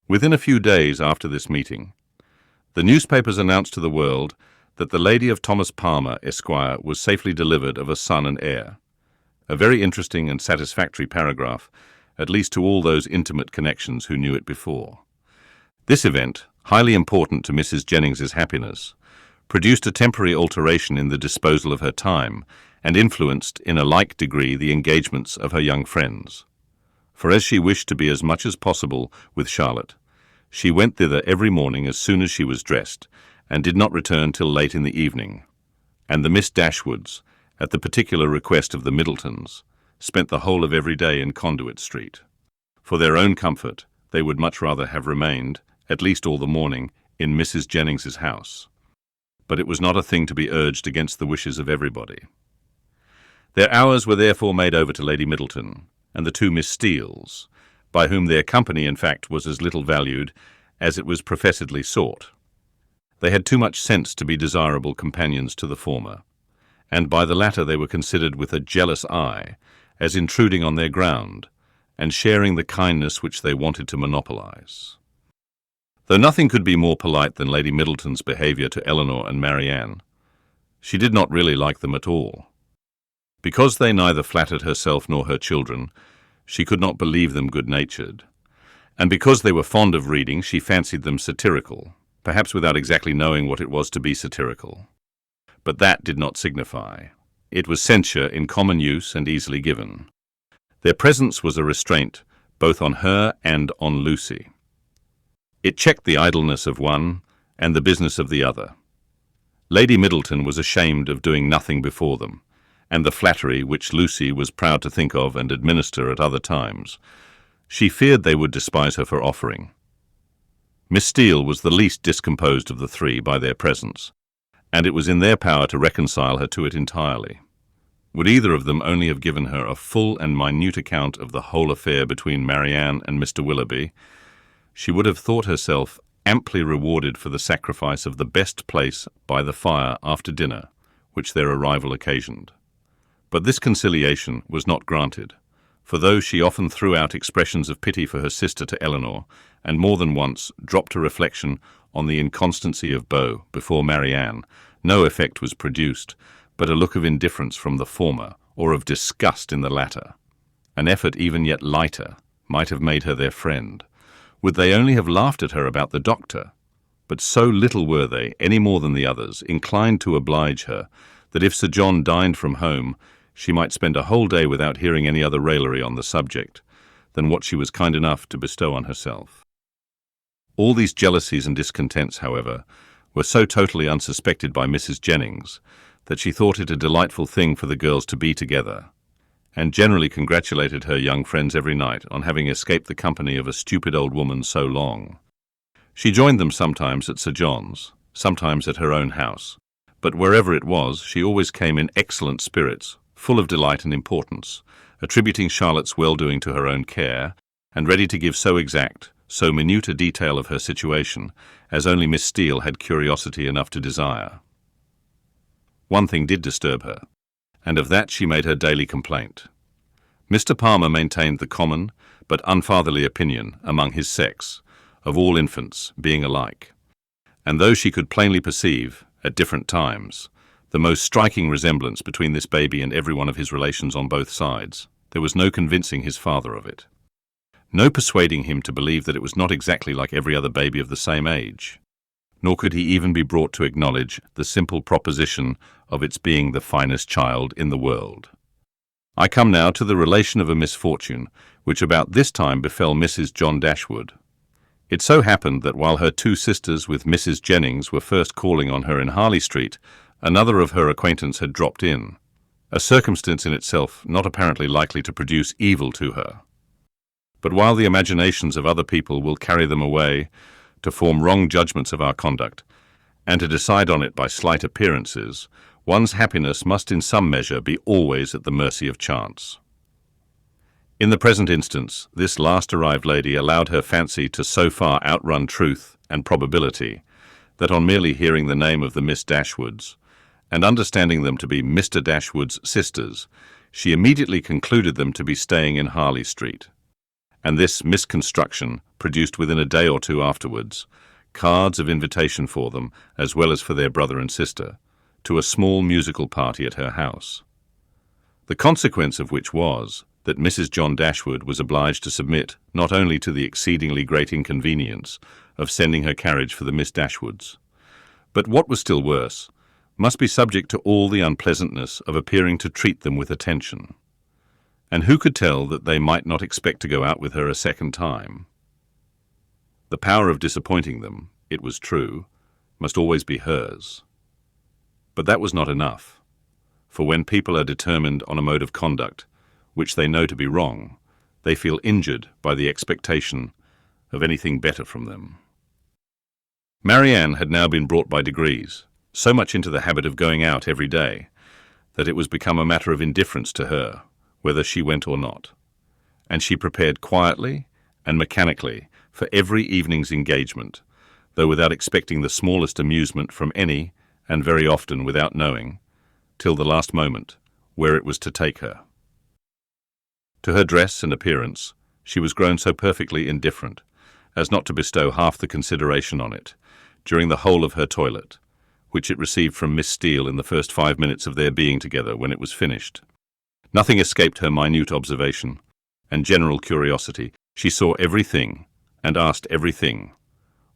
Within a few days after this meeting, the newspapers announced to the world that the Lady of Thomas Palmer, Esquire, was safely delivered of a son and heir. A very interesting and satisfactory paragraph, at least to all those intimate connections who knew it before. This event, highly important to Mrs. Jennings's happiness, produced a temporary alteration in the disposal of her time and influenced in a like degree the engagements of her young friends. For as she wished to be as much as possible with Charlotte, she went thither every morning as soon as she was dressed, and did not return till late in the evening, and the Miss Dashwoods, at the particular request of the Middletons, spent the whole of every day in Conduit Street. For their own comfort, they would much rather have remained, at least all the morning, in Mrs. Jennings's house. But it was not a thing to be urged against the wishes of everybody. Their hours were therefore made over to Lady Middleton and the two Miss Steeles, by whom their company, in fact, was as little valued as it was professedly sought. They had too much sense to be desirable companions to the former, and by the latter they were considered with a jealous eye as intruding on their ground and sharing the kindness which they wanted to monopolize. Though nothing could be more polite than Lady Middleton's behaviour to Eleanor and Marianne, she did not really like them at all. Because they neither flattered herself nor her children, she could not believe them good-natured, and because they were fond of reading, she fancied them satirical, perhaps without exactly knowing what it was to be satirical. But that did not signify. It was censure in common use and easily given. Their presence was a restraint both on her and on Lucy. It checked the idleness of one and the business of the other. Lady Middleton was ashamed of doing nothing before them, and the flattery which Lucy was proud to think of and administer at other times. She feared they would despise her for offering. Miss Steele was the least discomposed of the three by their presence, and it was in their power to reconcile her to it entirely. Would either of them only have given her a full and minute account of the whole affair between Marianne and Mr. Willoughby, she would have thought herself amply rewarded for the sacrifice of the best place by the fire after dinner, which their arrival occasioned. But this conciliation was not granted, for though she often threw out expressions of pity for her sister to Eleanor, and more than once dropped a reflection on the inconstancy of Beau before Marianne, no effect was produced, but a look of indifference from the former, or of disgust in the latter. An effort even yet lighter might have made her their friend. Would they only have laughed at her about the doctor? But so little were they, any more than the others, inclined to oblige her, that if Sir John dined from home, she might spend a whole day without hearing any other raillery on the subject than what she was kind enough to bestow on herself. All these jealousies and discontents, however, were so totally unsuspected by Mrs. Jennings that she thought it a delightful thing for the girls to be together, and generally congratulated her young friends every night on having escaped the company of a stupid old woman so long. She joined them sometimes at Sir John's, sometimes at her own house, but wherever it was, she always came in excellent spirits, full of delight and importance, attributing Charlotte's well-doing to her own care, and ready to give so exact, so minute a detail of her situation as only Miss Steele had curiosity enough to desire. One thing did disturb her, and of that she made her daily complaint. Mr. Palmer maintained the common but unfatherly opinion among his sex of all infants being alike, and though she could plainly perceive, at different times, the most striking resemblance between this baby and every one of his relations on both sides, there was no convincing his father of it. No persuading him to believe that it was not exactly like every other baby of the same age, nor could he even be brought to acknowledge the simple proposition of its being the finest child in the world. I come now to the relation of a misfortune which about this time befell Mrs. John Dashwood. It so happened that while her two sisters with Mrs. Jennings were first calling on her in Harley Street, another of her acquaintance had dropped in, a circumstance in itself not apparently likely to produce evil to her. But while the imaginations of other people will carry them away to form wrong judgments of our conduct, and to decide on it by slight appearances, one's happiness must in some measure be always at the mercy of chance. In the present instance, this last-arrived lady allowed her fancy to so far outrun truth and probability that on merely hearing the name of the Miss Dashwoods, and understanding them to be Mr. Dashwood's sisters, she immediately concluded them to be staying in Harley Street, and this misconstruction produced within a day or two afterwards cards of invitation for them, as well as for their brother and sister, to a small musical party at her house. The consequence of which was that Mrs. John Dashwood was obliged to submit not only to the exceedingly great inconvenience of sending her carriage for the Miss Dashwoods, but what was still worse, must be subject to all the unpleasantness of appearing to treat them with attention. And who could tell that they might not expect to go out with her a second time? The power of disappointing them, it was true, must always be hers. But that was not enough, for when people are determined on a mode of conduct which they know to be wrong, they feel injured by the expectation of anything better from them. Marianne had now been brought by degrees so much into the habit of going out every day that it was become a matter of indifference to her whether she went or not, and she prepared quietly and mechanically for every evening's engagement, though without expecting the smallest amusement from any, and very often without knowing, till the last moment, where it was to take her. To her dress and appearance she was grown so perfectly indifferent as not to bestow half the consideration on it during the whole of her toilet, which it received from Miss Steele in the first 5 minutes of their being together when it was finished. Nothing escaped her minute observation and general curiosity. She saw everything and asked everything,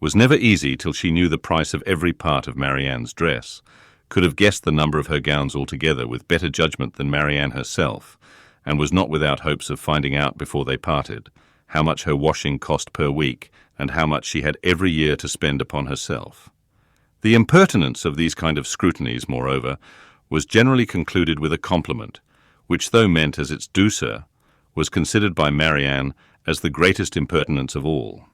was never easy till she knew the price of every part of Marianne's dress, could have guessed the number of her gowns altogether with better judgment than Marianne herself, and was not without hopes of finding out before they parted how much her washing cost per week and how much she had every year to spend upon herself. The impertinence of these kind of scrutinies, moreover, was generally concluded with a compliment, which, though meant as its douceur, was considered by Marianne as the greatest impertinence of all.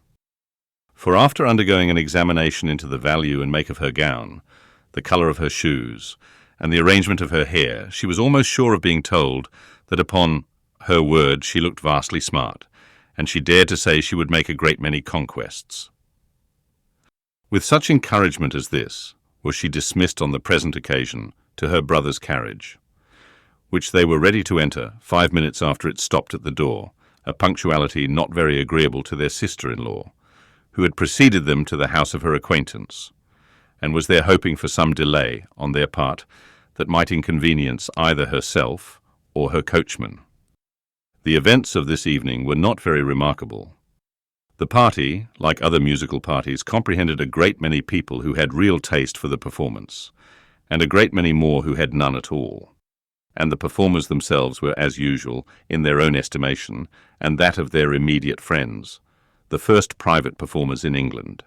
For after undergoing an examination into the value and make of her gown, the colour of her shoes, and the arrangement of her hair, she was almost sure of being told that upon her word she looked vastly smart, and she dared to say she would make a great many conquests. With such encouragement as this was she dismissed on the present occasion to her brother's carriage, which they were ready to enter 5 minutes after it stopped at the door, a punctuality not very agreeable to their sister-in-law, who had preceded them to the house of her acquaintance, and was there hoping for some delay on their part that might inconvenience either herself or her coachman. The events of this evening were not very remarkable. The party, like other musical parties, comprehended a great many people who had real taste for the performance, and a great many more who had none at all. And the performers themselves were, as usual, in their own estimation, and that of their immediate friends, the first private performers in England.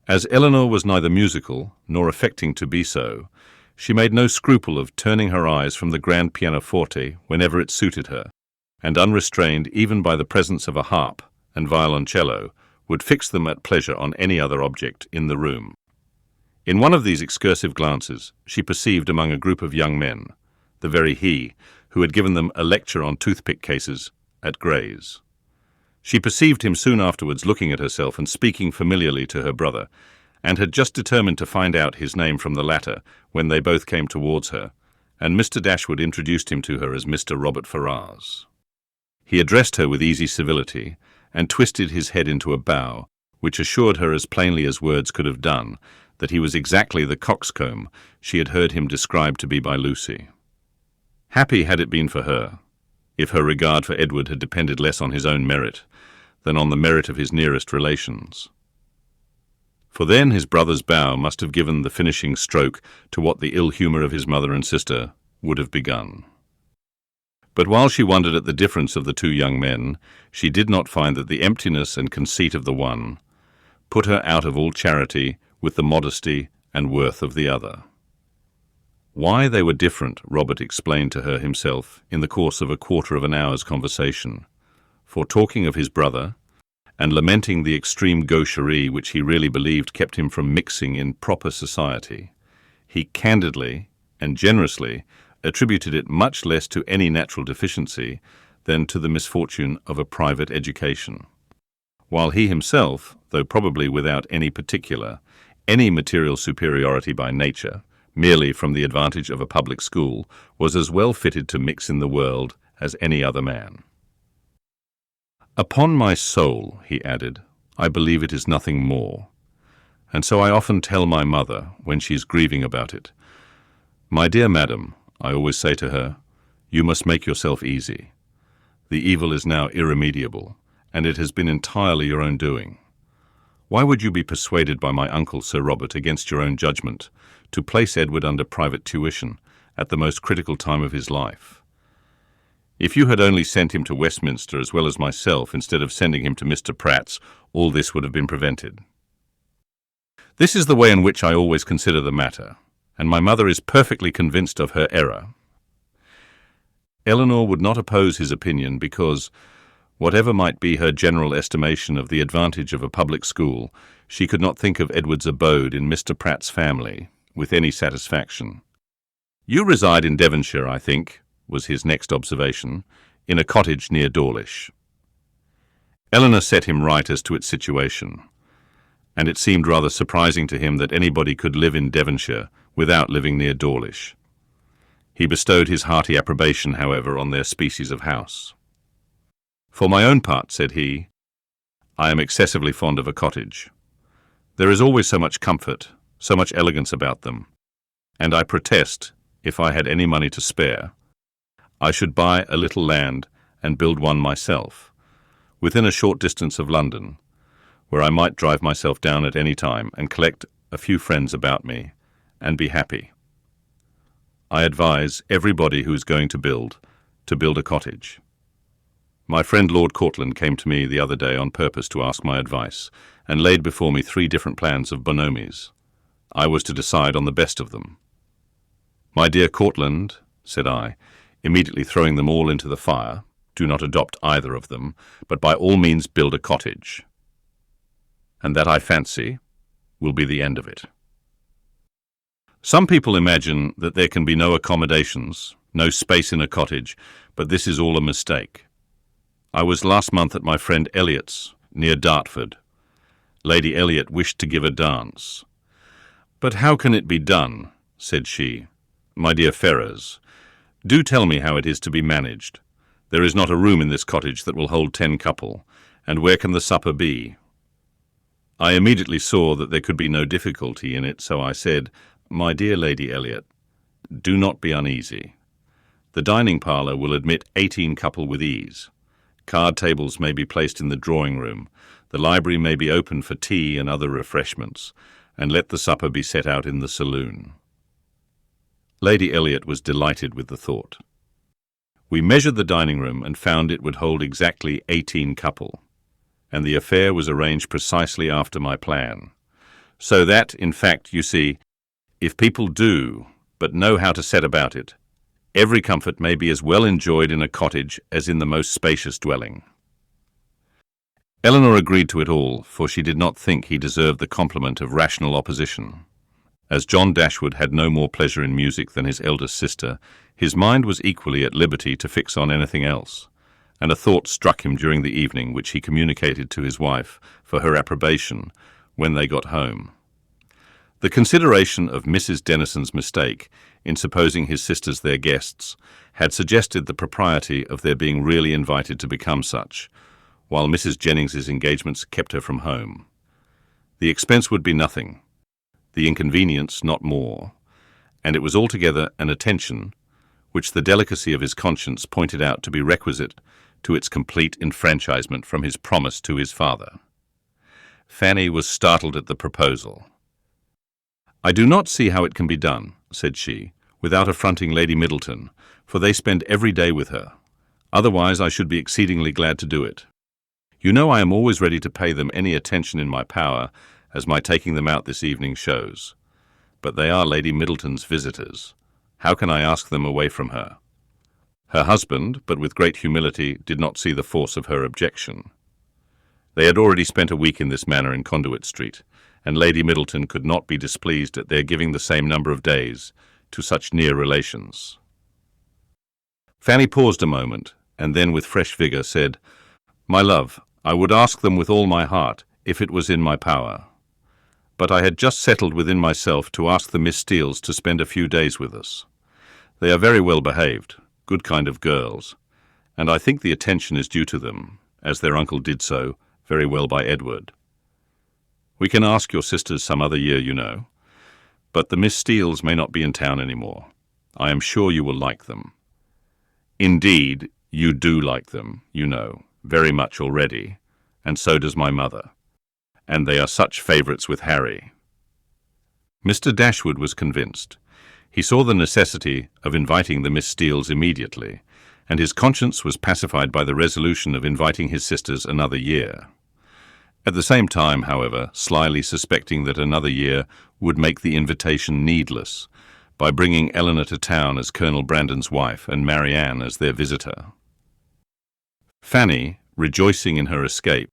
As Eleanor was neither musical nor affecting to be so, she made no scruple of turning her eyes from the grand pianoforte whenever it suited her, and unrestrained even by the presence of a harp and violoncello, would fix them at pleasure on any other object in the room. In one of these excursive glances she perceived among a group of young men the very he who had given them a lecture on toothpick cases at Gray's. She perceived him soon afterwards looking at herself and speaking familiarly to her brother, and had just determined to find out his name from the latter when they both came towards her, and Mr. Dashwood introduced him to her as Mr. Robert Ferrars. He addressed her with easy civility, and twisted his head into a bow, which assured her as plainly as words could have done that he was exactly the coxcomb she had heard him described to be by Lucy. Happy had it been for her, if her regard for Edward had depended less on his own merit than on the merit of his nearest relations. For then his brother's bow must have given the finishing stroke to what the ill humour of his mother and sister would have begun. But while she wondered at the difference of the two young men, she did not find that the emptiness and conceit of the one put her out of all charity with the modesty and worth of the other. Why they were different, Robert explained to her himself in the course of a quarter of an hour's conversation, for talking of his brother, and lamenting the extreme gaucherie which he really believed kept him from mixing in proper society, he candidly and generously attributed it much less to any natural deficiency than to the misfortune of a private education, while he himself, though probably without any material superiority by nature, merely from the advantage of a public school, was as well fitted to mix in the world as any other man. "Upon my soul," he added, "I believe it is nothing more. And so I often tell my mother, when she is grieving about it, 'My dear madam,' I always say to her, 'you must make yourself easy. The evil is now irremediable, and it has been entirely your own doing. Why would you be persuaded by my uncle Sir Robert against your own judgment to place Edward under private tuition at the most critical time of his life? If you had only sent him to Westminster as well as myself instead of sending him to Mr. Pratt's, all this would have been prevented.' This is the way in which I always consider the matter, and my mother is perfectly convinced of her error." Eleanor would not oppose his opinion because, whatever might be her general estimation of the advantage of a public school, she could not think of Edward's abode in Mr. Pratt's family with any satisfaction. "You reside in Devonshire, I think," was his next observation, "in a cottage near Dawlish." Eleanor set him right as to its situation, and it seemed rather surprising to him that anybody could live in Devonshire without living near Dawlish. He bestowed his hearty approbation, however, on their species of house. "For my own part," said he, "I am excessively fond of a cottage. There is always so much comfort, so much elegance about them, and I protest, if I had any money to spare, I should buy a little land and build one myself, within a short distance of London, where I might drive myself down at any time and collect a few friends about me, and be happy. I advise everybody who is going to build a cottage. My friend Lord Courtland came to me the other day on purpose to ask my advice, and laid before me 3 different plans of Bonomi's. I was to decide on the best of them. 'My dear Courtland,' said I, immediately throwing them all into the fire, 'do not adopt either of them, but by all means build a cottage. And that, I fancy, will be the end of it.' Some people imagine that there can be no accommodations, no space in a cottage, but this is all a mistake. I was last month at my friend Elliot's, near Dartford. Lady Elliot wished to give a dance. 'But how can it be done?' said she. 'My dear Ferrers, do tell me how it is to be managed. There is not a room in this cottage that will hold 10 couple, and where can the supper be?' I immediately saw that there could be no difficulty in it, so I said, 'My dear Lady Elliot, do not be uneasy. The dining parlour will admit 18 couple with ease. Card tables may be placed in the drawing-room, the library may be open for tea and other refreshments, and let the supper be set out in the saloon.' Lady Elliot was delighted with the thought. We measured the dining-room and found it would hold exactly 18 couple, and the affair was arranged precisely after my plan. So that, in fact, you see, if people do but know how to set about it, every comfort may be as well enjoyed in a cottage as in the most spacious dwelling." Eleanor agreed to it all, for she did not think he deserved the compliment of rational opposition. As John Dashwood had no more pleasure in music than his eldest sister, his mind was equally at liberty to fix on anything else, and a thought struck him during the evening which he communicated to his wife for her approbation when they got home. The consideration of Mrs. Dennison's mistake in supposing his sisters their guests had suggested the propriety of their being really invited to become such, while Mrs. Jennings's engagements kept her from home. The expense would be nothing, the inconvenience not more, and it was altogether an attention which the delicacy of his conscience pointed out to be requisite to its complete enfranchisement from his promise to his father. Fanny was startled at the proposal. "I do not see how it can be done," said she, "without affronting Lady Middleton, for they spend every day with her. Otherwise I should be exceedingly glad to do it. You know I am always ready to pay them any attention in my power, as my taking them out this evening shows. But they are Lady Middleton's visitors. How can I ask them away from her?" Her husband, but with great humility, did not see the force of her objection. They had already spent a week in this manner in Conduit Street, and Lady Middleton could not be displeased at their giving the same number of days to such near relations. Fanny paused a moment, and then with fresh vigour said, "My love, I would ask them with all my heart, if it was in my power. But I had just settled within myself to ask the Miss Steeles to spend a few days with us. They are very well behaved, good kind of girls, and I think the attention is due to them. as their uncle did so very well by Edward. "We can ask your sisters some other year, you know. But the Miss Steeles may not be in town any more. I am sure you will like them. Indeed, you do like them, you know, very much already, and so does my mother. And they are such favourites with Harry." Mr. Dashwood was convinced. He saw the necessity of inviting the Miss Steeles immediately, and his conscience was pacified by the resolution of inviting his sisters another year. At the same time, however, slyly suspecting that another year would make the invitation needless, by bringing Eleanor to town as Colonel Brandon's wife and Marianne as their visitor. Fanny, rejoicing in her escape,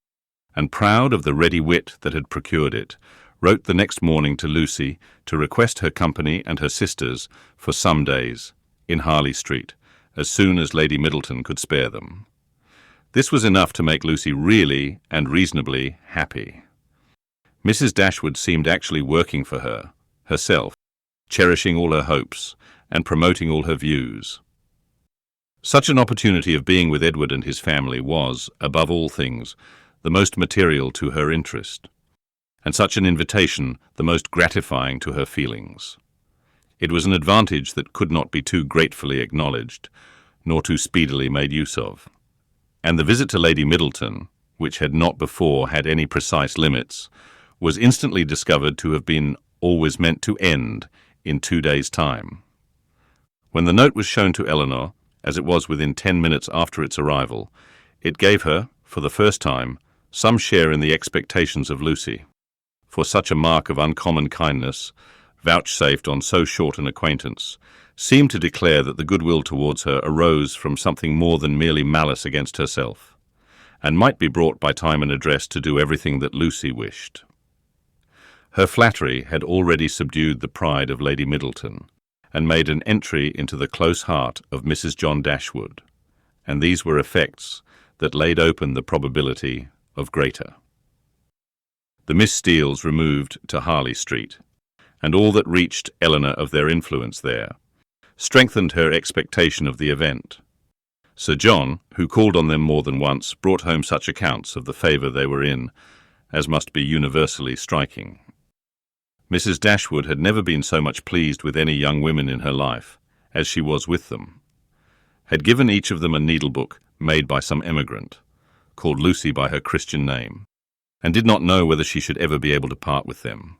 and proud of the ready wit that had procured it, wrote the next morning to Lucy to request her company and her sisters for some days in Harley Street, as soon as Lady Middleton could spare them. This was enough to make Lucy really and reasonably happy. Mrs. Dashwood seemed actually working for her, herself, cherishing all her hopes and promoting all her views. Such an opportunity of being with Edward and his family was, above all things, the most material to her interest, and such an invitation the most gratifying to her feelings. It was an advantage that could not be too gratefully acknowledged, nor too speedily made use of. And the visit to Lady Middleton, which had not before had any precise limits, was instantly discovered to have been always meant to end in 2 days' time. When the note was shown to Eleanor, as it was within 10 minutes after its arrival, it gave her, for the first time, some share in the expectations of Lucy. For such a mark of uncommon kindness, vouchsafed on so short an acquaintance, seemed to declare that the goodwill towards her arose from something more than merely malice against herself, and might be brought by time and address to do everything that Lucy wished. Her flattery had already subdued the pride of Lady Middleton, and made an entry into the close heart of Mrs. John Dashwood, and these were effects that laid open the probability of greater. The Miss Steeles removed to Harley Street, and all that reached Eleanor of their influence there strengthened her expectation of the event. Sir John, who called on them more than once, brought home such accounts of the favour they were in as must be universally striking. Mrs. Dashwood had never been so much pleased with any young women in her life as she was with them, had given each of them a needlebook made by some emigrant, called Lucy by her Christian name, and did not know whether she should ever be able to part with them.